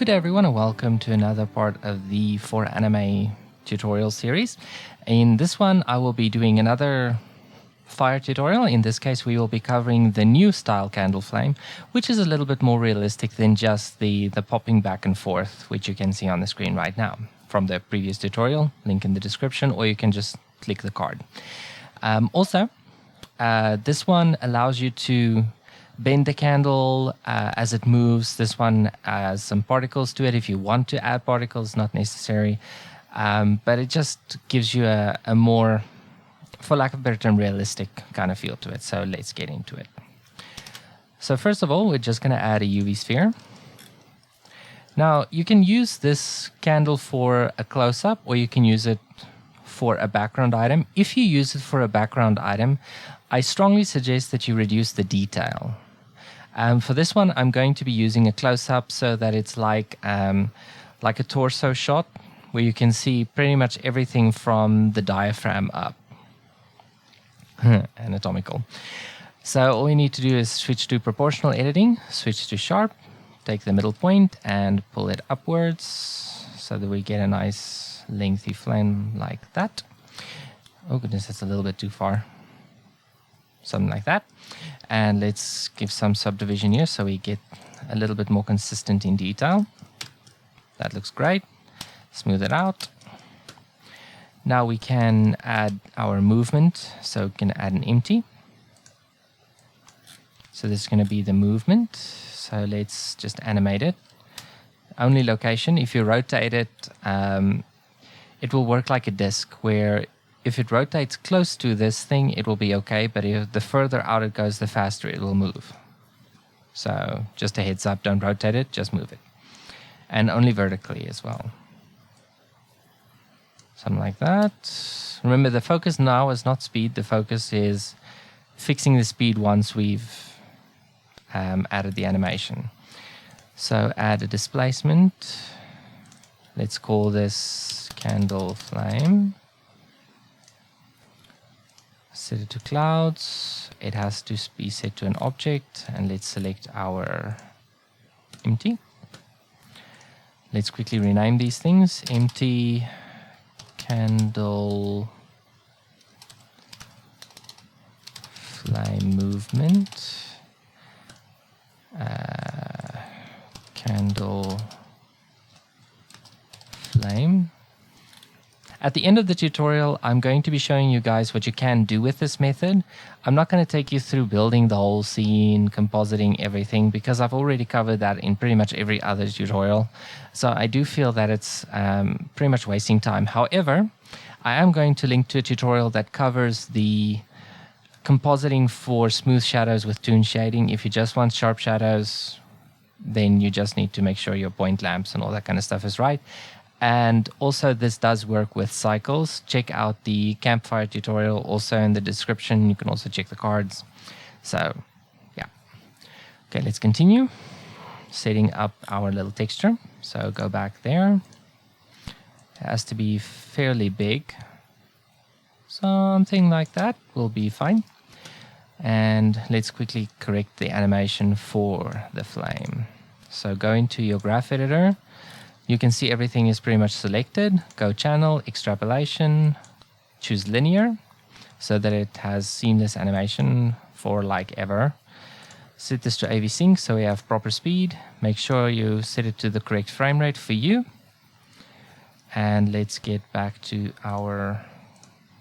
Good day everyone, and welcome to another part of the For Anime tutorial series. In this one I will be doing another fire tutorial. In this case we will be covering the new style candle flame, which is a little bit more realistic than just the popping back and forth, which you can see on the screen right now from the previous tutorial, link in the description, or you can just click the card. This one allows you to bend the candle as it moves. This one has some particles to it. If you want to add particles, not necessary, but it just gives you a more, for lack of a better term, realistic kind of feel to it. So let's get into it. So first of all, we're just going to add a UV sphere. Now you can use this candle for a close-up, or you can use it for a background item. If you use it for a background item, I strongly suggest that you reduce the detail. For this one, I'm going to be using a close-up so that it's like a torso shot, where you can see pretty much everything from the diaphragm up. Anatomical. So all you need to do is switch to proportional editing, switch to sharp, take the middle point and pull it upwards so that we get a nice lengthy flame like that. Oh goodness, that's a little bit too far. Something like that. And let's give some subdivision here so we get a little bit more consistent in detail. That looks great. Smooth it out. Now we can add our movement, so we can add an empty. So this is going to be the movement. So let's just animate it. Only location, if you rotate it, it will work like a disc, where if it rotates close to this thing, it will be okay, but if the further out it goes, the faster it will move. So just a heads up, don't rotate it, just move it. And only vertically as well. Something like that. Remember, the focus now is not speed, the focus is fixing the speed once we've added the animation. So add a displacement. Let's call this candle flame. Set it to clouds. It has to be set to an object, and let's select our empty. Let's quickly rename these things. Empty candle flame movement. Candle flame. At the end of the tutorial, I'm going to be showing you guys what you can do with this method. I'm not going to take you through building the whole scene, compositing everything, because I've already covered that in pretty much every other tutorial. So I do feel that it's pretty much wasting time. However, I am going to link to a tutorial that covers the compositing for smooth shadows with Toon shading. If you just want sharp shadows, then you just need to make sure your point lamps and all that kind of stuff is right. And also this does work with cycles. Check out the campfire tutorial also in the description. You can also check the cards. So yeah. Okay, let's continue setting up our little texture. So go back there. It has to be fairly big. Something like that will be fine. And let's quickly correct the animation for the flame. So go into your graph editor. You can see everything is pretty much selected. Go channel, extrapolation, choose linear so that it has seamless animation for like ever. Set this to Eevee sync so we have proper speed. Make sure you set it to the correct frame rate for you. And let's get back to our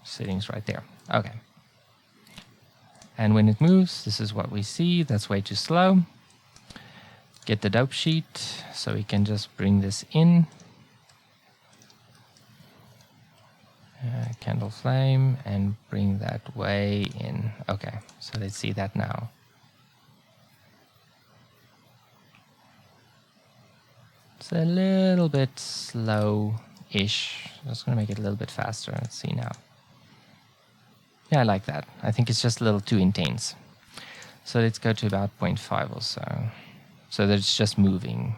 settings right there. Okay. And when it moves, this is what we see. That's way too slow. Get the dope sheet so we can just bring this in. Candle flame and bring that way in. Okay, so let's see that now. It's a little bit slow-ish. Just gonna make it a little bit faster. Let's see now. Yeah, I like that. I think it's just a little too intense. So let's go to about 0.5 or so. So that it's just moving.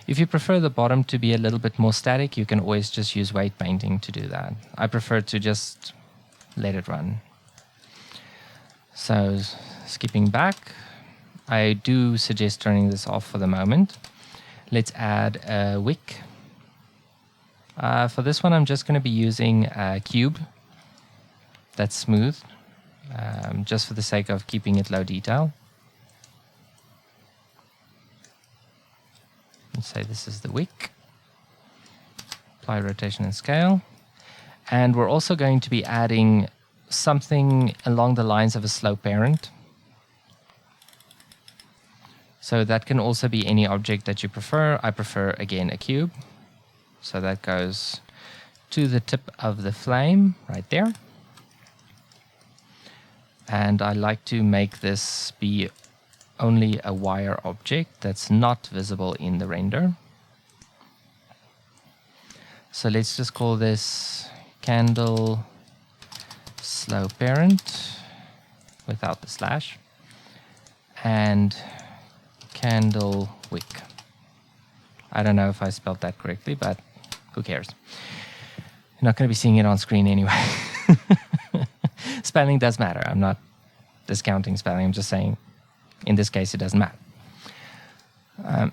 If you prefer the bottom to be a little bit more static, you can always just use weight painting to do that. I prefer to just let it run. So skipping back, I do suggest turning this off for the moment. Let's add a wick. For this one, I'm just going to be using a cube that's smooth, just for the sake of keeping it low detail. Let's say this is the wick. Apply rotation and scale. And we're also going to be adding something along the lines of a slope parent. So that can also be any object that you prefer. I prefer, again, a cube. So that goes to the tip of the flame right there. And I like to make this be only a wire object that's not visible in the render. So let's just call this candle slow parent without the slash, and candle wick. I don't know if I spelled that correctly, but who cares? You're not going to be seeing it on screen anyway. Spelling does matter. I'm not discounting spelling. I'm just saying, in this case, it doesn't matter.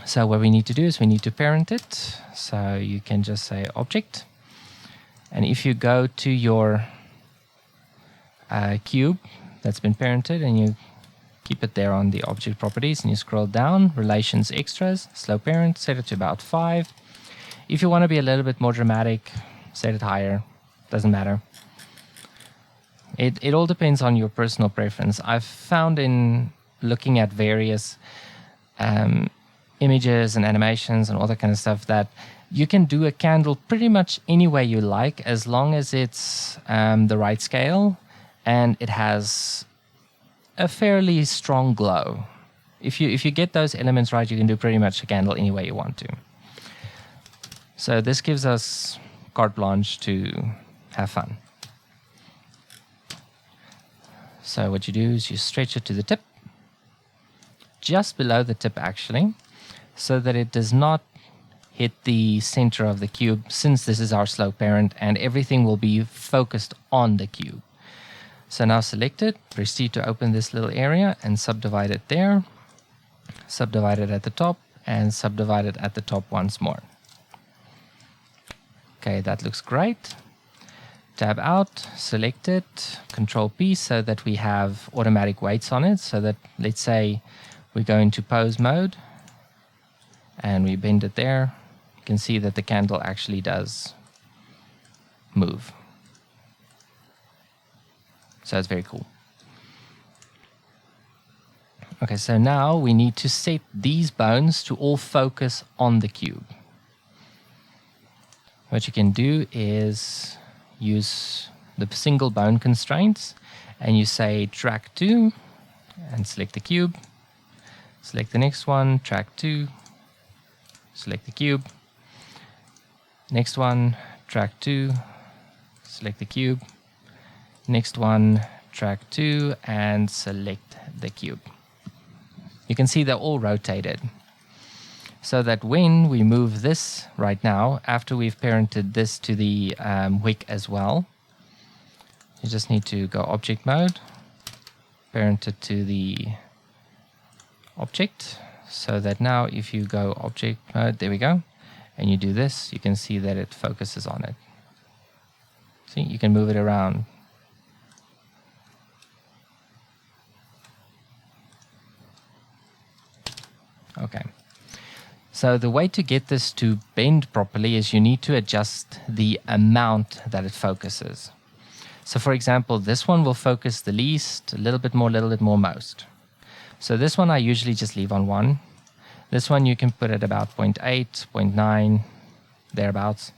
So what we need to do is we need to parent it. So you can just say object. And if you go to your cube that's been parented and you keep it there on the object properties and you scroll down, relations extras, slow parent, set it to about 5. If you want to be a little bit more dramatic, set it higher. Doesn't matter. It all depends on your personal preference. I've found in looking at various images and animations and all that kind of stuff that you can do a candle pretty much any way you like, as long as it's the right scale and it has a fairly strong glow. If you get those elements right, you can do pretty much a candle any way you want to. So this gives us carte blanche to have fun. So what you do is you stretch it to the tip, just below the tip actually, so that it does not hit the center of the cube, since this is our slope parent and everything will be focused on the cube. So now select it, proceed to open this little area and subdivide it there, subdivide it at the top, and subdivide it at the top once more. Okay, that looks great. Tab out, select it, Control P so that we have automatic weights on it, so that, let's say we go into pose mode and we bend it there. You can see that the candle actually does move. So it's very cool. Okay, so now we need to set these bones to all focus on the cube. What you can do is use the single bone constraints and you say track 2 and select the cube. Select the next one, track 2, select the cube. Next one, track 2, select the cube. Next one, track 2, and select the cube. You can see they're all rotated. So that when we move this right now, after we've parented this to the wick as well, you just need to go object mode, parent it to the object, so that now if you go object mode, there we go, and you do this, you can see that it focuses on it. See, you can move it around. Okay. So the way to get this to bend properly is you need to adjust the amount that it focuses. So for example, this one will focus the least, a little bit more, most. So this one I usually just leave on 1. This one you can put at about 0.8, 0.9, thereabouts.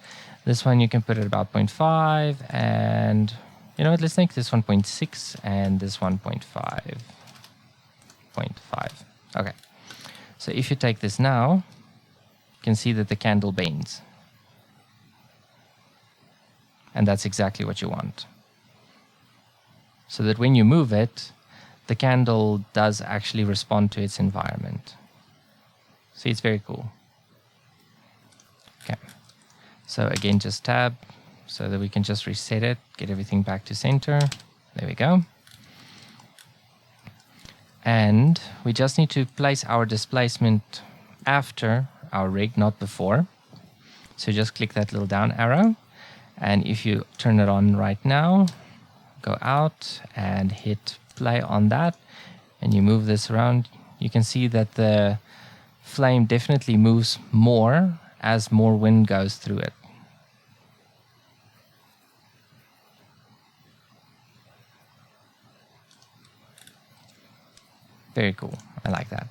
This one you can put at about 0.5, and you know what, let's make this one 0.6 and this one 0.5. 0.5. Okay. So if you take this now, you can see that the candle bends. And that's exactly what you want. So that when you move it, the candle does actually respond to its environment. See, it's very cool. Okay. So again, just tab so that we can just reset it, get everything back to center. There we go. And we just need to place our displacement after our rig, not before. So just click that little down arrow. And if you turn it on right now, go out and hit play on that, and you move this around, you can see that the flame definitely moves more as more wind goes through it. Very cool. I like that.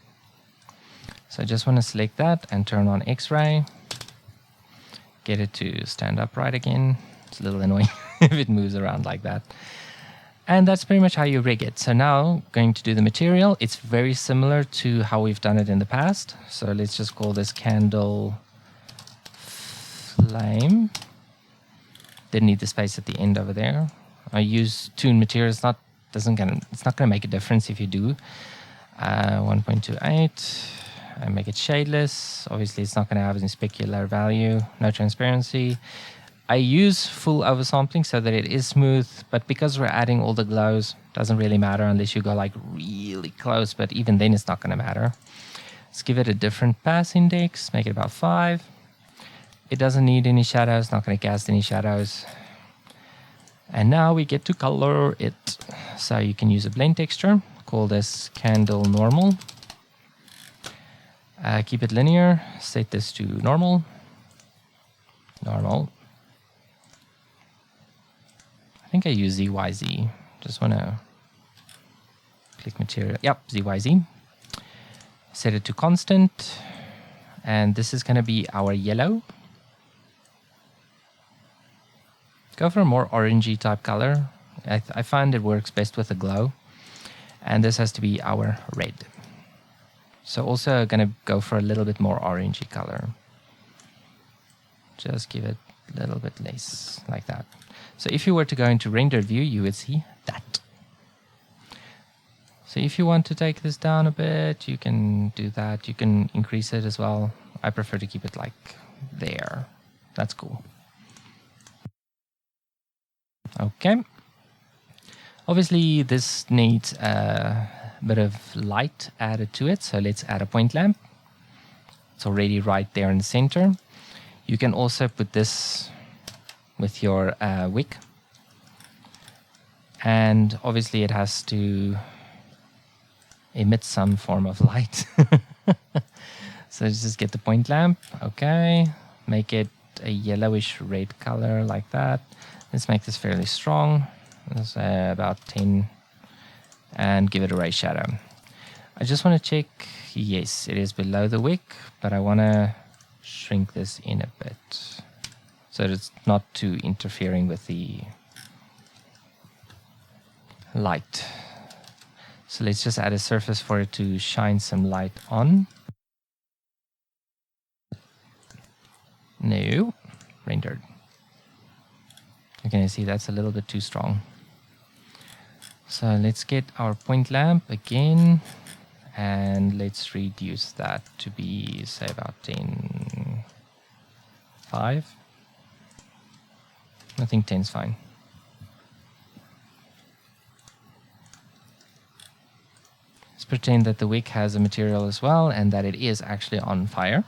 So I just want to select that and turn on X-ray. Get it to stand upright again. It's a little annoying if it moves around like that. And that's pretty much how you rig it. So now going to do the material. It's very similar to how we've done it in the past. So let's just call this candle flame. Didn't need the space at the end over there. I use Toon material. It's not gonna make a difference if you do. 1.28. I make it shadeless. Obviously, it's not going to have any specular value. No transparency. I use full oversampling so that it is smooth, but because we're adding all the glows, doesn't really matter unless you go like really close, but even then it's not going to matter. Let's give it a different pass index, make it about 5. It doesn't need any shadows, not going to cast any shadows. And now we get to color it. So you can use a blend texture, call this candle normal. Keep it linear, set this to normal. Normal. I think I use ZYZ. Just want to click material. Yep, ZYZ. Set it to constant. And this is going to be our yellow. Go for a more orangey type color. I find it works best with a glow. And this has to be our red. So also going to go for a little bit more orangey color. Just give it a little bit less, like that. So if you were to go into render view, you would see that. So if you want to take this down a bit, you can do that. You can increase it as well. I prefer to keep it like there. That's cool. Okay. Obviously, this needs a bit of light added to it. So let's add a point lamp. It's already right there in the center. You can also put this with your wick. And obviously it has to emit some form of light. So let's just get the point lamp. Okay. Make it a yellowish red color like that. Let's make this fairly strong. Let's about 10. And give it a ray shadow. I just want to check. Yes, it is below the wick, but I want to shrink this in a bit so that it's not too interfering with the light. So let's just add a surface for it to shine some light on. No, rendered. You can see that's a little bit too strong. So let's get our point lamp again, and let's reduce that to be, say, about 10.5. I think 10 is fine. Let's pretend that the wick has a material as well, and that it is actually on fire.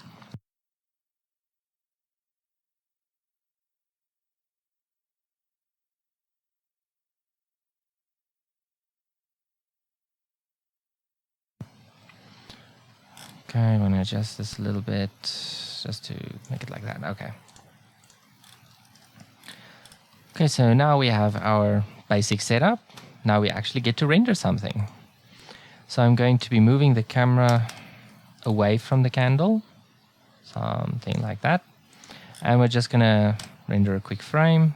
Okay, I'm going to adjust this a little bit just to make it like that. Okay. Okay, so now we have our basic setup. Now we actually get to render something. So I'm going to be moving the camera away from the candle, something like that. And we're just going to render a quick frame.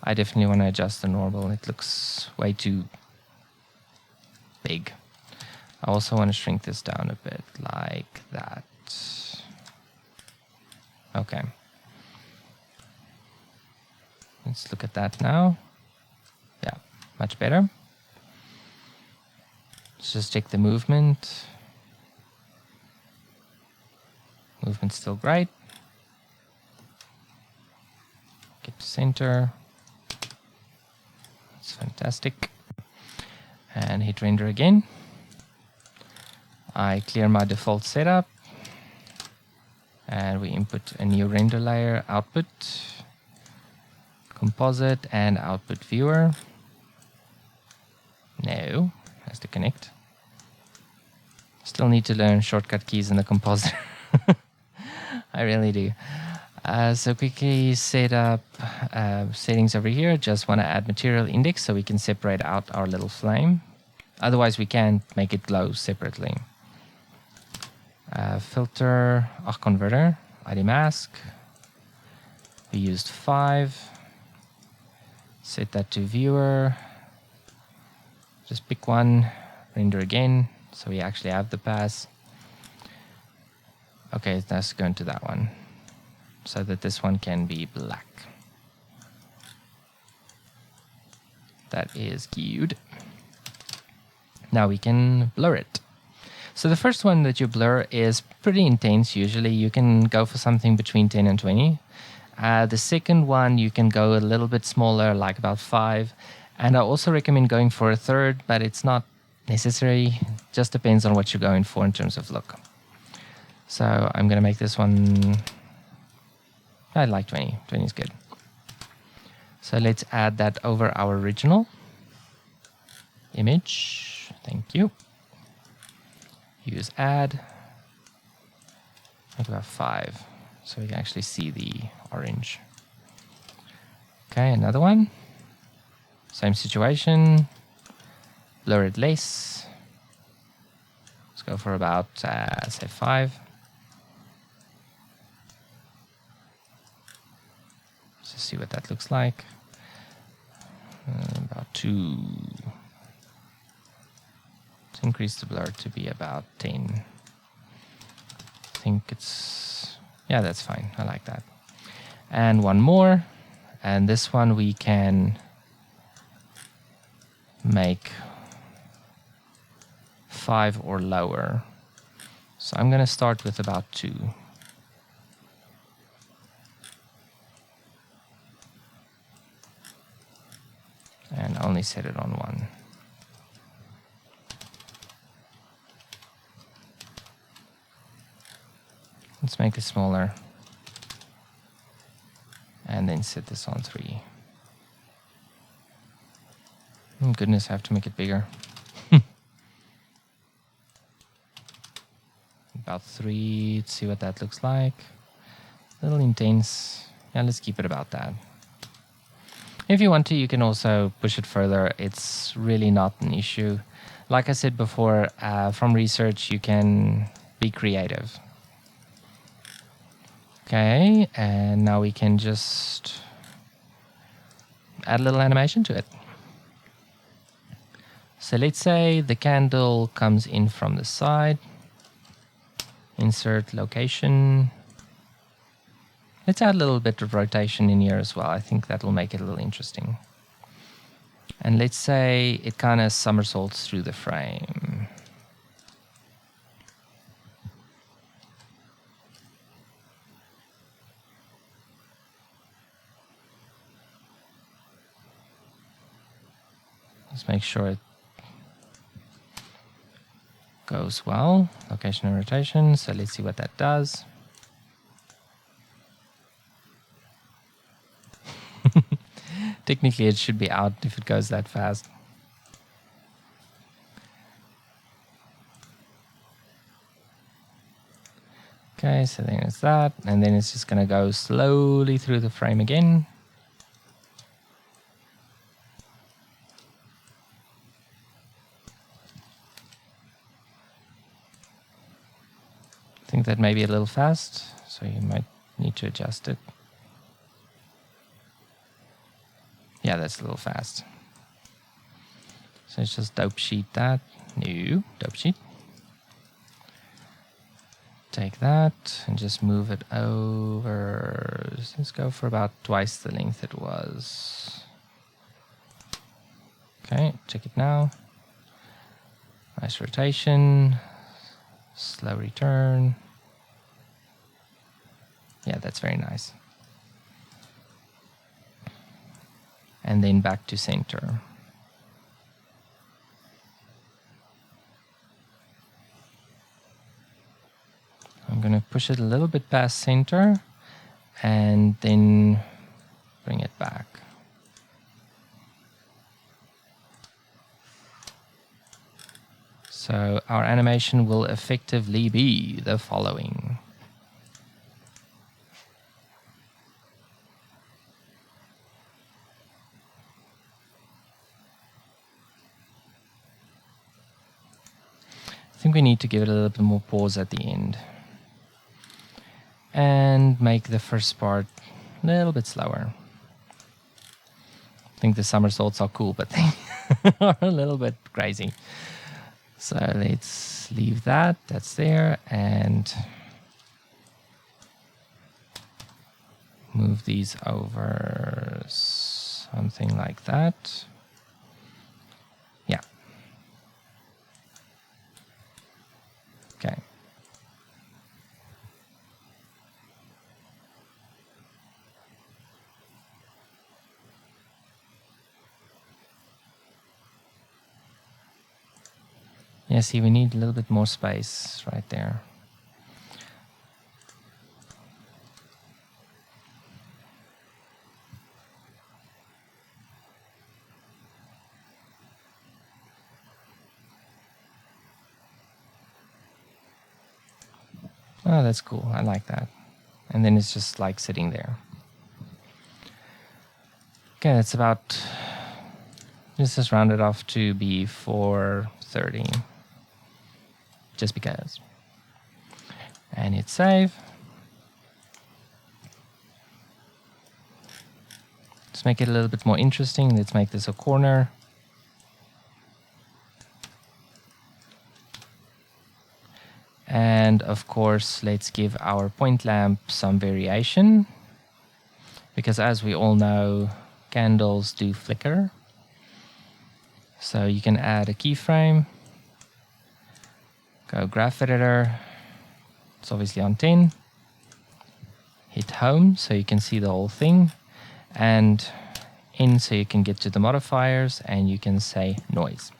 I definitely want to adjust the normal. It looks way too big. I also want to shrink this down a bit, like that. Okay. Let's look at that now. Yeah, much better. Let's just check the movement. Movement's still great. Get to center. That's fantastic. Fantastic. And hit render again. I clear my default setup. And we input a new render layer, output, composite, and output viewer. No, has to connect. Still need to learn shortcut keys in the compositor. I really do. So quickly set up settings over here. Just want to add material index so we can separate out our little flame. Otherwise we can't make it glow separately. Filter, converter, ID mask. We used 5. Set that to viewer. Just pick one, render again, so we actually have the pass. Okay, let's go into that one, so that this one can be black. That is good. Now we can blur it. So the first one that you blur is pretty intense. Usually you can go for something between 10 and 20. The second one you can go a little bit smaller, like about 5. And I also recommend going for a third, but it's not necessary. Just depends on what you're going for in terms of look. So I'm going to make this one, I like 20. 20 is good. So let's add that over our original image. Thank you. Use add. Make about 5, so we can actually see the orange. Okay, another one. Same situation. Blur it less. Let's go for about, say 5. Let's just see what that looks like. About 2. Let's increase the blur to be about 10. I think it's, yeah, that's fine. I like that. And one more. And this one we can make 5 or lower. So I'm going to start with about 2. And only set it on 1. Let's make it smaller. And then set this on 3. Oh goodness, I have to make it bigger. About 3, let's see what that looks like. A little intense. Yeah, let's keep it about that. If you want to, you can also push it further. It's really not an issue. Like I said before, from research, you can be creative. Okay, and now we can just add a little animation to it. So let's say the candle comes in from the side. Insert location. Let's add a little bit of rotation in here as well. I think that will make it a little interesting. And let's say it kind of somersaults through the frame. Let's make sure it goes well. Location and rotation. So let's see what that does. Technically it should be out if it goes that fast. Okay, so then it's that, and then it's just going to go slowly through the frame again. I think that may be a little fast, so you might need to adjust it. Yeah, that's a little fast. So let's just dope sheet that. No, dope sheet. Take that and just move it over. Let's go for about twice the length it was. Okay, check it now. Nice rotation. Slow return. Yeah, that's very nice. And then back to center. push it a little bit past center and then bring it back. So our animation will effectively be the following. I think we need to give it a little bit more pause at the end. And make the first part a little bit slower. I think the somersaults are cool, but they are a little bit crazy. So let's leave that, that's there, and move these over something like that. Yeah. Okay. Yeah, see, we need a little bit more space right there. Oh, that's cool. I like that. And then it's just like sitting there. Okay, it's about, let's just round it off to be 430. Just because. And hit save. Let's make it a little bit more interesting. Let's make this a corner. And of course, let's give our point lamp some variation. Because as we all know, candles do flicker. So you can add a keyframe. Go graph editor. It's obviously on 10. Hit home so you can see the whole thing. And in so you can get to the modifiers and you can say noise.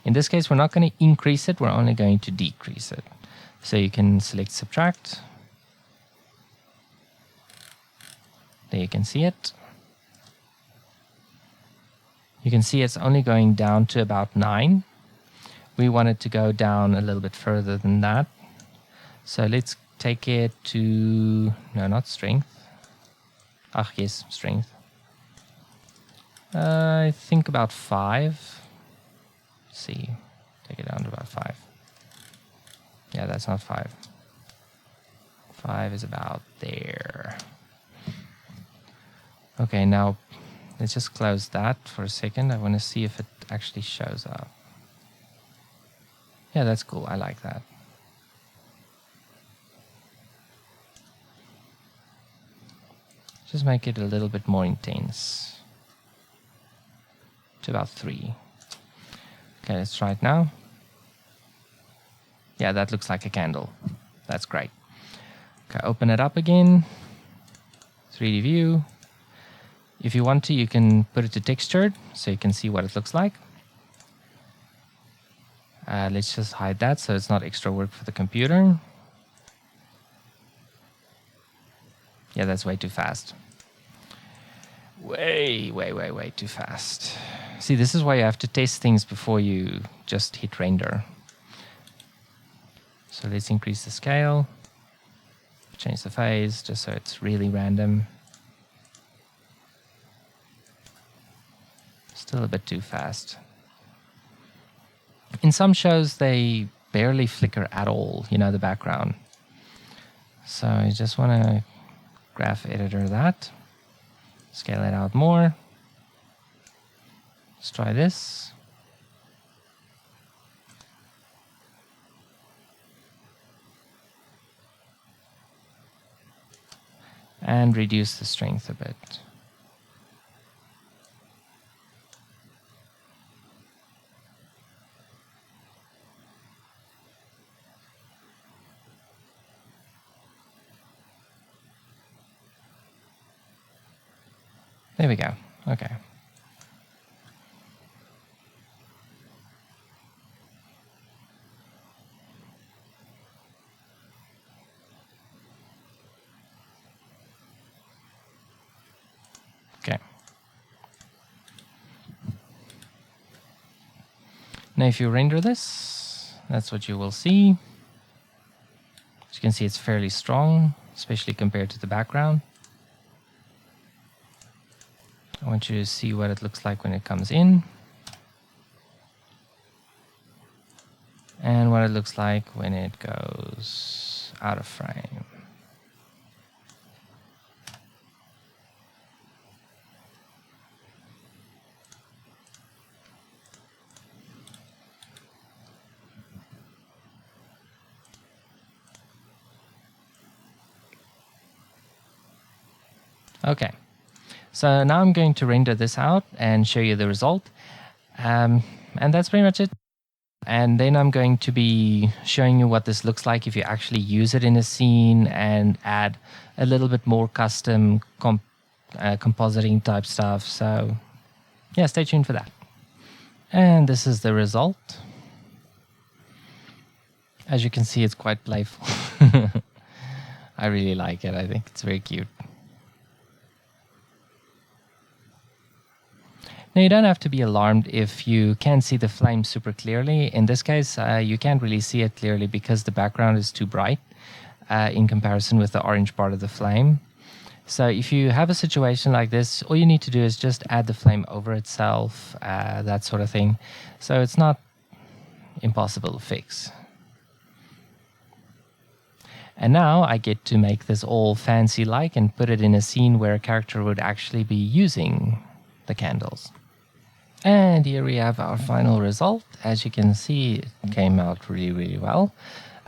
In this case, we're not going to increase it. We're only going to decrease it. So you can select subtract. There you can see it. You can see it's only going down to about 9. We want it to go down a little bit further than that. So let's take it to, no, not strength. Ah, yes, strength. I think about 5. Let's see, take it down to about 5. Yeah, that's not 5. 5 is about there. Okay, now let's just close that for a second. I want to see if it actually shows up. Yeah, that's cool. I like that. Just make it a little bit more intense. To about 3. Okay, let's try it now. Yeah, that looks like a candle. That's great. Okay, open it up again. 3D view. If you want to, you can put it to textured so you can see what it looks like. Let's just hide that so it's not extra work for the computer. Yeah, that's way too fast. Way too fast. See, this is why you have to test things before you just hit render. So let's increase the scale. Change the phase just so it's really random. Still a bit too fast. In some shows, they barely flicker at all, you know, the background. So I just want to graph editor that. Scale it out more. Let's try this. And reduce the strength a bit. There we go. Okay. Now if you render this, that's what you will see. As you can see, it's fairly strong, especially compared to the background. I want you to see what it looks like when it comes in, and what it looks like when it goes out of frame. Okay, so now I'm going to render this out and show you the result. And that's pretty much it. And then I'm going to be showing you what this looks like if you actually use it in a scene and add a little bit more custom compositing type stuff. So yeah, stay tuned for that. And this is the result. As you can see, it's quite playful. I really like it. I think it's very cute. Now, you don't have to be alarmed if you can see the flame super clearly. In this case, you can't really see it clearly because the background is too bright in comparison with the orange part of the flame. So if you have a situation like this, all you need to do is just add the flame over itself, that sort of thing. So it's not impossible to fix. And now I get to make this all fancy-like and put it in a scene where a character would actually be using the candles. And here we have our final result. As you can see, it came out really, really well.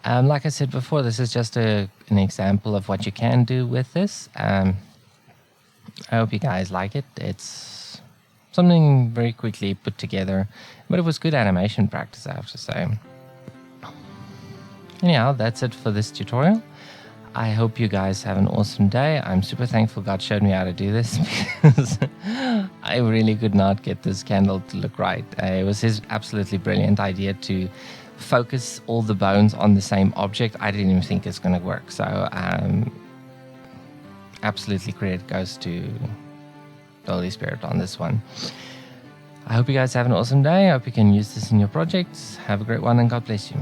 Like I said before, this is just an example of what you can do with this. I hope you guys like it. It's something very quickly put together, but it was good animation practice, I have to say. Anyhow, that's it for this tutorial. I hope you guys have an awesome day. I'm super thankful God showed me how to do this because I really could not get this candle to look right. It was his absolutely brilliant idea to focus all the bones on the same object. I didn't even think it's going to work. So absolutely credit goes to the Holy Spirit on this one. I hope you guys have an awesome day. I hope you can use this in your projects. Have a great one and God bless you.